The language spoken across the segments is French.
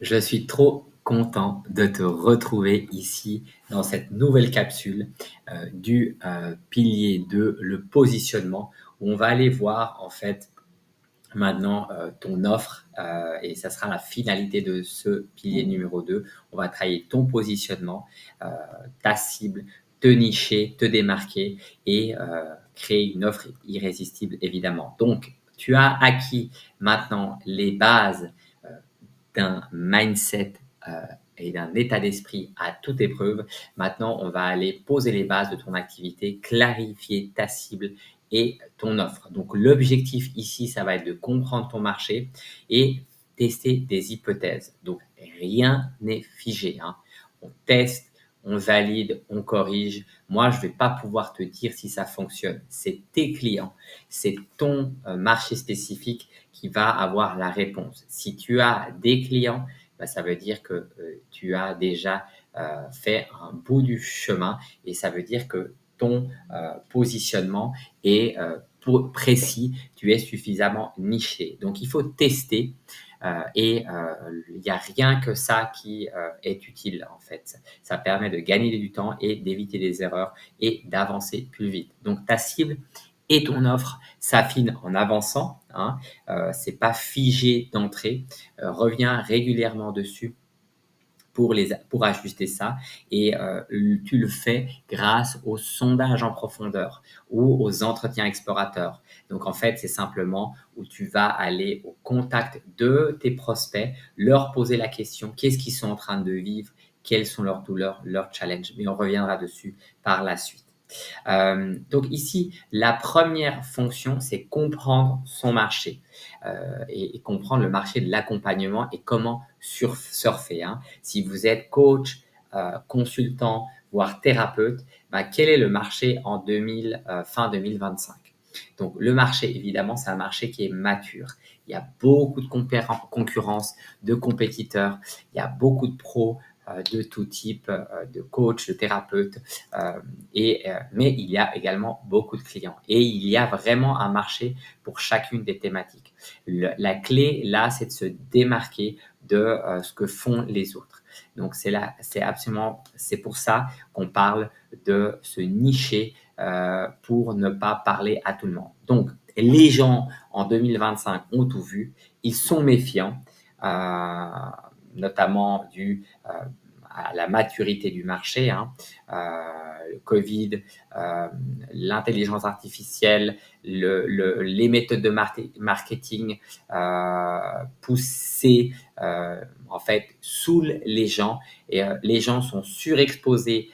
Je suis trop content de te retrouver ici dans cette nouvelle capsule du pilier 2, le positionnement, où on va aller voir en fait maintenant ton offre et ça sera la finalité de ce pilier numéro 2. On va travailler ton positionnement, euh, ta cible, te nicher, te démarquer et créer une offre irrésistible évidemment. Donc, tu as acquis maintenant les bases euh, d'un mindset et d'un état d'esprit à toute épreuve. Maintenant, on va aller poser les bases de ton activité, clarifier ta cible et ton offre. Donc, l'objectif ici, ça va être de comprendre ton marché et tester des hypothèses. Donc, rien n'est figé, hein. On teste, on valide, on corrige. Moi, je ne vais pas pouvoir te dire si ça fonctionne. C'est tes clients, c'est ton marché spécifique qui va avoir la réponse. Si tu as des clients, bah, ça veut dire que tu as déjà fait un bout du chemin et ça veut dire que ton positionnement est précis, tu es suffisamment niché. Donc, il faut tester et il n'y a rien que ça qui est utile en fait. Ça permet de gagner du temps et d'éviter des erreurs et d'avancer plus vite. Donc, ta cible et ton offre s'affinent en avançant, hein. C'est pas figé d'entrée. Reviens régulièrement dessus pour ajuster ça et tu le fais grâce au sondage en profondeur ou aux entretiens explorateurs. Donc en fait, c'est simplement où tu vas aller au contact de tes prospects, leur poser la question, qu'est-ce qu'ils sont en train de vivre, quelles sont leurs douleurs, leurs challenges. Mais on reviendra dessus par la suite. Donc ici, la première fonction, c'est comprendre son marché et comprendre le marché de l'accompagnement et comment surfer, hein. Si vous êtes coach, consultant, voire thérapeute, bah, quel est le marché en fin 2025? Donc le marché, évidemment, c'est un marché qui est mature. Il y a beaucoup de concurrence, de compétiteurs, il y a beaucoup de pros de tout type, de coach, de thérapeute, mais il y a également beaucoup de clients et il y a vraiment un marché pour chacune des thématiques. La clé, là, c'est de se démarquer de ce que font les autres. Donc, c'est pour ça qu'on parle de se nicher pour ne pas parler à tout le monde. Donc, les gens en 2025 ont tout vu, ils sont méfiants, notamment à la maturité du marché, hein. Le Covid, euh, l'intelligence artificielle, les méthodes de marketing poussées, en fait, saoulent les gens et les gens sont surexposés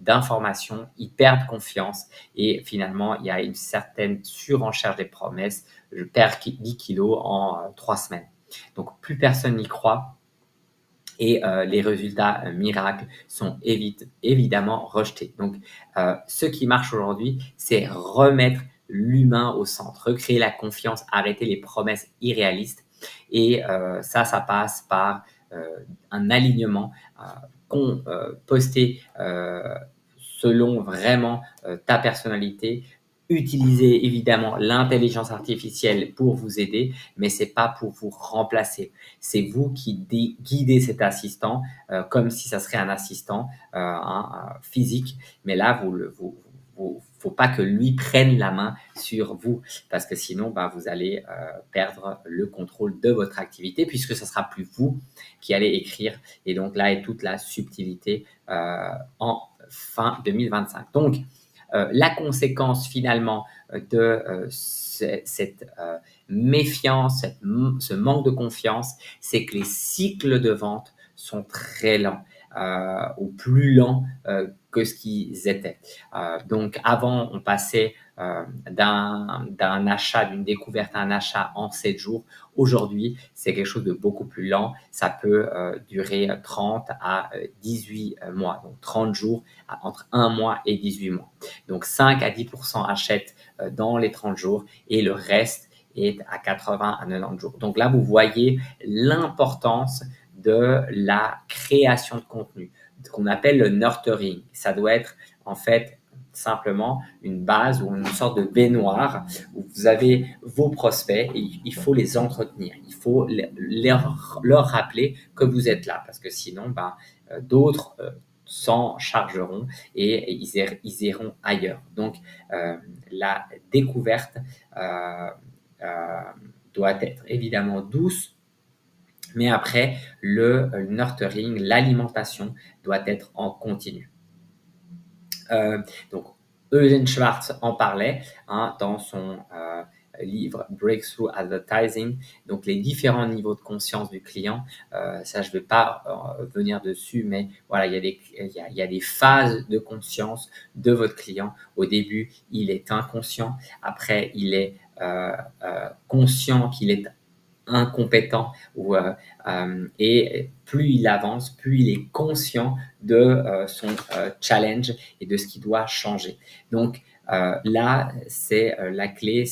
d'informations, ils perdent confiance et finalement, il y a une certaine surenchère des promesses. Je perds 10 kilos en 3 semaines. Donc, plus personne n'y croit et les résultats miracles sont évidemment rejetés. Donc, ce qui marche aujourd'hui, c'est remettre l'humain au centre, recréer la confiance, arrêter les promesses irréalistes. Et ça passe par un alignement posté selon vraiment ta personnalité. Utilisez évidemment l'intelligence artificielle pour vous aider, mais c'est pas pour vous remplacer. C'est vous qui guidez cet assistant comme si ça serait un assistant physique. Mais là, faut pas que lui prenne la main sur vous parce que sinon, bah, vous allez perdre le contrôle de votre activité puisque ce sera plus vous qui allez écrire. Et donc là est toute la subtilité en fin 2025. Donc, la conséquence finalement de cette méfiance, ce manque de confiance, c'est que les cycles de vente sont très lents ou plus lents que ce qu'ils étaient. Donc avant, on passait d'un achat, d'une découverte à un achat en 7 jours. Aujourd'hui, c'est quelque chose de beaucoup plus lent. Ça peut durer 30 à 18 mois, donc 30 jours entre 1 mois et 18 mois. Donc 5 à 10% achètent dans les 30 jours et le reste est à 80 à 90 jours. Donc là, vous voyez l'importance de la création de contenu, ce qu'on appelle le nurturing. Ça doit être en fait simplement une base ou une sorte de baignoire où vous avez vos prospects et il faut les entretenir. Il faut leur rappeler que vous êtes là parce que sinon, d'autres s'en chargeront et ils iront ailleurs. Donc, la découverte euh, doit être évidemment douce, mais après, le nurturing, l'alimentation doit être en continu. Donc, Eugen Schwartz en parlait dans son livre Breakthrough Advertising. Donc, les différents niveaux de conscience du client, ça, je ne vais pas venir dessus, mais voilà, il y a des phases de conscience de votre client. Au début, il est inconscient. Après, il est conscient qu'il est incompétent et plus il avance, plus il est conscient de son challenge et de ce qui doit changer. Donc là, c'est la clé,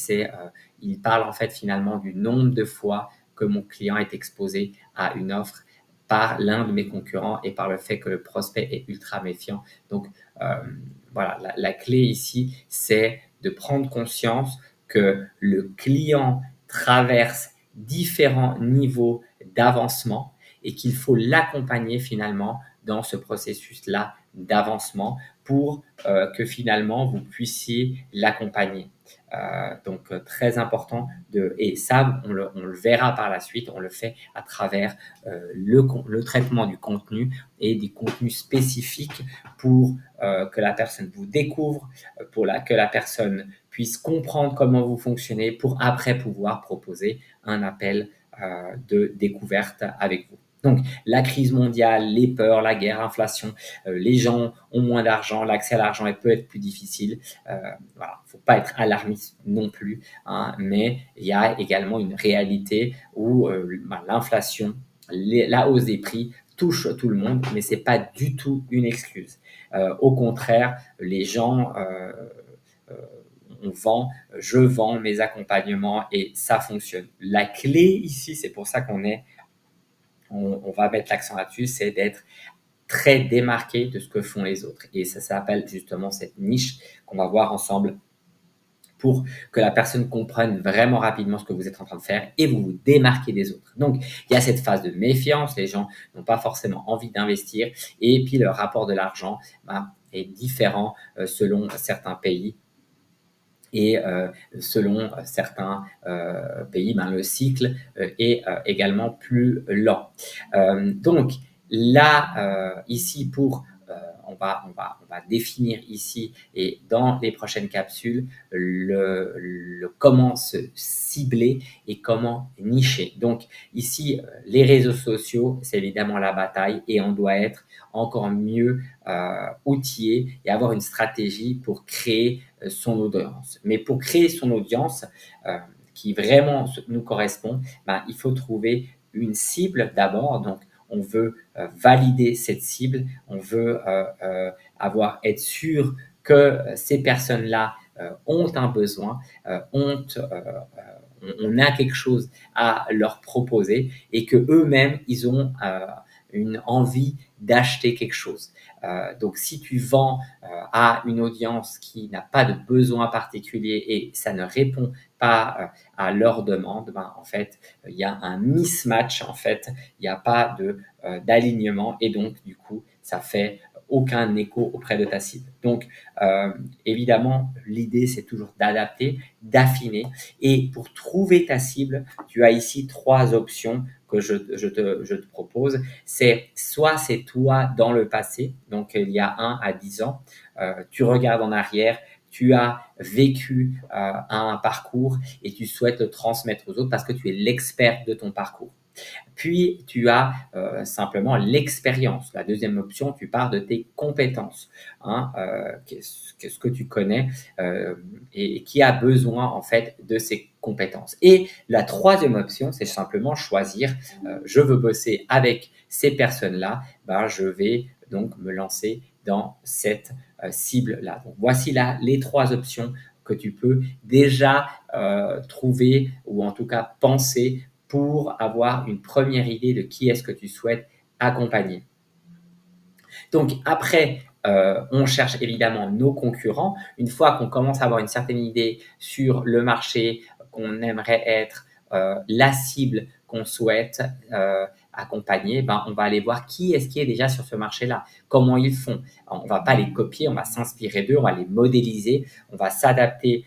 il parle en fait finalement du nombre de fois que mon client est exposé à une offre par l'un de mes concurrents et par le fait que le prospect est ultra méfiant. Donc voilà, la clé ici, c'est de prendre conscience que le client traverse différents niveaux d'avancement et qu'il faut l'accompagner finalement dans ce processus-là d'avancement pour que finalement vous puissiez l'accompagner. Donc très important et ça on le verra par la suite, on le fait à travers le traitement du contenu et des contenus spécifiques pour que la personne vous découvre, que la personne puisse comprendre comment vous fonctionnez pour après pouvoir proposer un appel de découverte avec vous. Donc, la crise mondiale, les peurs, la guerre, l'inflation, les gens ont moins d'argent, l'accès à l'argent peut être plus difficile. Voilà, faut pas être alarmiste non plus, mais il y a également une réalité où l'inflation, la hausse des prix touche tout le monde, mais c'est pas du tout une excuse. Au contraire, les gens je vends mes accompagnements et ça fonctionne. La clé ici, c'est pour ça on va mettre l'accent là-dessus, c'est d'être très démarqué de ce que font les autres. Et ça s'appelle justement cette niche qu'on va voir ensemble pour que la personne comprenne vraiment rapidement ce que vous êtes en train de faire et vous vous démarquez des autres. Donc, il y a cette phase de méfiance, les gens n'ont pas forcément envie d'investir et puis le rapport de l'argent est différent selon certains pays. Et selon certains pays, le cycle est également plus lent. Donc là, ici, on va définir ici et dans les prochaines capsules le comment se cibler et comment nicher. Donc ici, les réseaux sociaux, c'est évidemment la bataille et on doit être encore mieux outillé et avoir une stratégie pour créer son audience. Mais pour créer son audience qui vraiment nous correspond, il faut trouver une cible d'abord. Donc, on veut valider cette cible, on veut être sûr que ces personnes-là ont un besoin, on a quelque chose à leur proposer et que eux-mêmes ils ont une envie d'acheter quelque chose. Donc, si tu vends à une audience qui n'a pas de besoin particulier et ça ne répond pas à leur demande, en fait, il y a un mismatch, en fait, il n'y a pas d'alignement et donc, du coup, ça fait aucun écho auprès de ta cible. Donc, évidemment, l'idée, c'est toujours d'adapter, d'affiner. Et pour trouver ta cible, tu as ici 3 options que je te propose. Soit c'est toi dans le passé, donc il y a 1 à 10 ans, tu regardes en arrière, tu as vécu un parcours et tu souhaites le transmettre aux autres parce que tu es l'expert de ton parcours. Puis, tu as simplement l'expérience. La deuxième option, tu pars de tes compétences. Qu'est-ce que tu connais et qui a besoin, en fait, de ces compétences. Et la troisième option, c'est simplement choisir, je veux bosser avec ces personnes-là, je vais donc me lancer dans cette cible-là. Donc, voici là les 3 options que tu peux déjà trouver ou en tout cas penser pour avoir une première idée de qui est-ce que tu souhaites accompagner. Donc, après On cherche évidemment nos concurrents. Une fois qu'on commence à avoir une certaine idée sur le marché, qu'on aimerait être la cible qu'on souhaite accompagner, ben, on va aller voir qui est-ce qui est déjà sur ce marché-là, comment ils font. On ne va pas les copier, on va s'inspirer d'eux, on va les modéliser, on va s'adapter.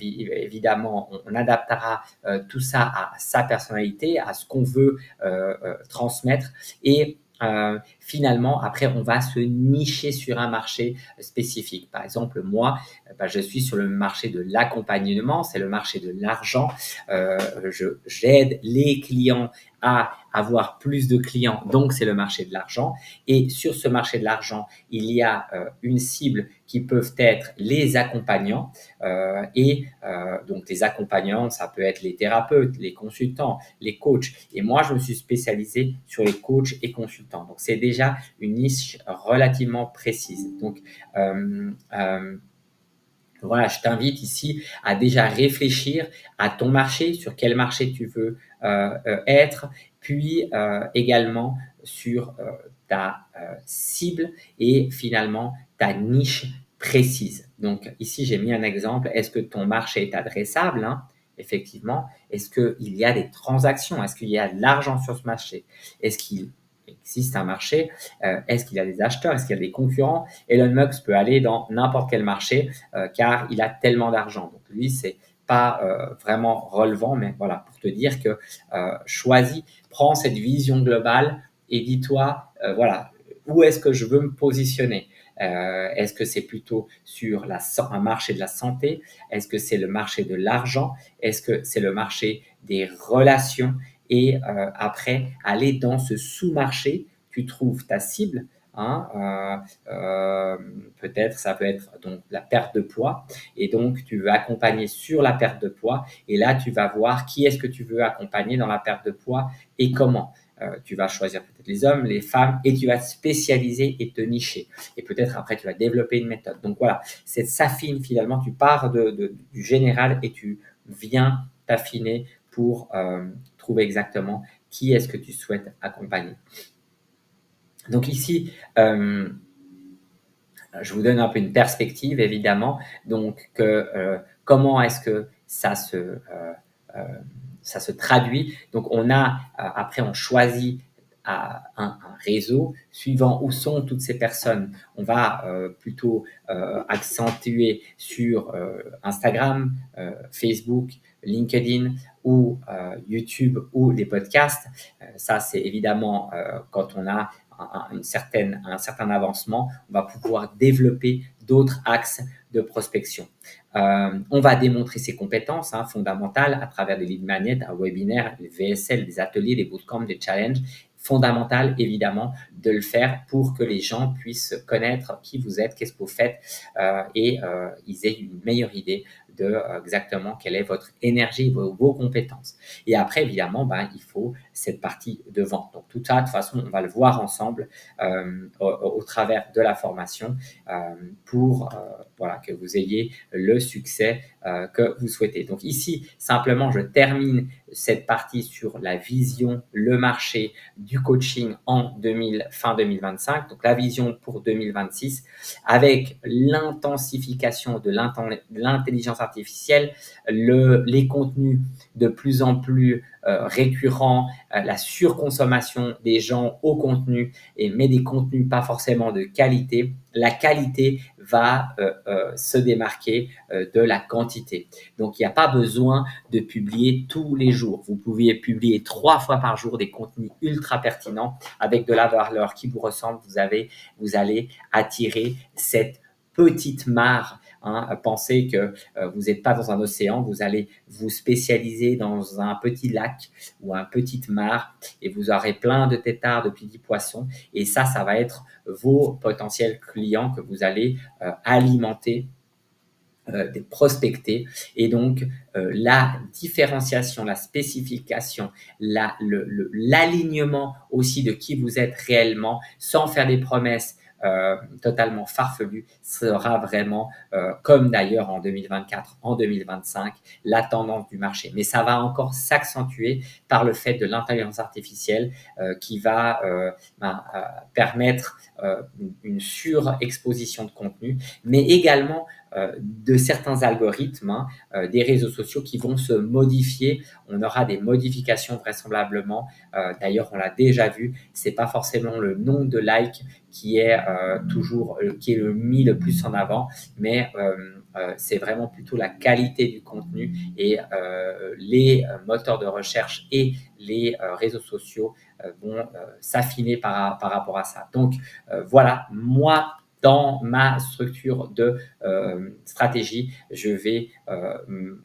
Évidemment, on adaptera tout ça à sa personnalité, à ce qu'on veut transmettre et finalement, après, on va se nicher sur un marché spécifique. Par exemple, moi, je suis sur le marché de l'accompagnement, c'est le marché de l'argent. J'aide les clients à avoir plus de clients, donc c'est le marché de l'argent. Et sur ce marché de l'argent, il y a une cible qui peuvent être les accompagnants. Donc, les accompagnants, ça peut être les thérapeutes, les consultants, les coachs. Et moi, je me suis spécialisé sur les coachs et consultants. Donc, c'est déjà une niche relativement précise. Donc, voilà, je t'invite ici à déjà réfléchir à ton marché, sur quel marché tu veux être, puis également sur ta cible et finalement ta niche précise. Donc ici, j'ai mis un exemple. Est-ce que ton marché est adressable, hein? Effectivement. Est-ce qu'il y a des transactions? Est-ce qu'il y a de l'argent sur ce marché? Est-ce qu'il existe un marché? Est-ce qu'il y a des acheteurs? Est-ce qu'il y a des concurrents? Elon Musk peut aller dans n'importe quel marché car il a tellement d'argent. Donc lui, c'est pas vraiment relevant, mais voilà, pour te dire que choisis, prends cette vision globale et dis-toi, voilà, où est-ce que je veux me positionner? Est-ce que c'est plutôt sur un marché de la santé? Est-ce que c'est le marché de l'argent? Est-ce que c'est le marché des relations? Et après, aller dans ce sous-marché, tu trouves ta cible. Hein, peut-être ça peut être donc la perte de poids et donc tu veux accompagner sur la perte de poids et là tu vas voir qui est-ce que tu veux accompagner dans la perte de poids et comment. Tu vas choisir peut-être les hommes, les femmes et tu vas te spécialiser et te nicher et peut-être après tu vas développer une méthode. Donc voilà, ça s'affine finalement, tu pars du général et tu viens t'affiner pour trouver exactement qui est-ce que tu souhaites accompagner. Donc ici, je vous donne un peu une perspective, évidemment. Donc, comment est-ce que ça se traduit? Donc, après, on choisit un réseau suivant où sont toutes ces personnes. On va plutôt accentuer sur Instagram, Facebook, LinkedIn ou YouTube ou les podcasts. Ça, c'est évidemment quand on a un certain avancement, on va pouvoir développer d'autres axes de prospection. On va démontrer ses compétences fondamentales à travers des lead magnets, un webinaire, des VSL, des ateliers, des bootcamps, des challenges. Fondamental, évidemment, de le faire pour que les gens puissent connaître qui vous êtes, qu'est-ce que vous faites et ils aient une meilleure idée de exactement quelle est votre énergie, vos compétences. Et après, évidemment, il faut cette partie de vente. Donc, tout ça, de toute façon, on va le voir ensemble au travers de la formation pour voilà, que vous ayez le succès que vous souhaitez. Donc, ici, simplement, je termine cette partie sur la vision, le marché du coaching fin 2025. Donc, la vision pour 2026 avec l'intensification de l'intelligence artificielle, les contenus de plus en plus récurrents, la surconsommation des gens au contenu, mais des contenus pas forcément de qualité. La qualité va se démarquer de la quantité. Donc, il n'y a pas besoin de publier tous les jours. Vous pouvez publier 3 fois par jour des contenus ultra pertinents avec de la valeur qui vous ressemble. Vous allez attirer cette petite mare. Pensez que vous n'êtes pas dans un océan, vous allez vous spécialiser dans un petit lac ou un petite mare et vous aurez plein de têtards, de petits poissons. Et ça va être vos potentiels clients que vous allez alimenter, prospecter. Et donc, la différenciation, la spécification, l'alignement aussi de qui vous êtes réellement, sans faire des promesses totalement farfelu sera vraiment, comme d'ailleurs en 2024, en 2025, la tendance du marché. Mais ça va encore s'accentuer par le fait de l'intelligence artificielle qui va permettre une surexposition de contenu, mais également de certains algorithmes des réseaux sociaux qui vont se modifier. On aura des modifications vraisemblablement. D'ailleurs, on l'a déjà vu. C'est pas forcément le nombre de likes qui est toujours qui est mis le plus en avant, mais c'est vraiment plutôt la qualité du contenu et les moteurs de recherche et les réseaux sociaux vont s'affiner par rapport à ça. Donc voilà, moi dans ma structure de stratégie, je vais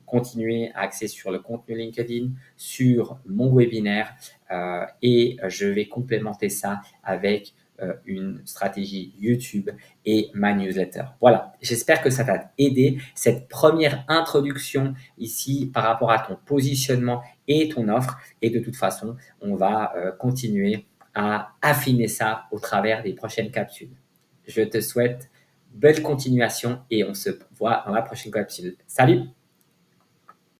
continuer à axer sur le contenu LinkedIn, sur mon webinaire et je vais complémenter ça avec une stratégie YouTube et ma newsletter. Voilà, j'espère que ça t'a aidé. Cette première introduction ici par rapport à ton positionnement et ton offre. Et de toute façon, on va continuer à affiner ça au travers des prochaines capsules. Je te souhaite belle continuation et on se voit dans la prochaine capsule. Salut!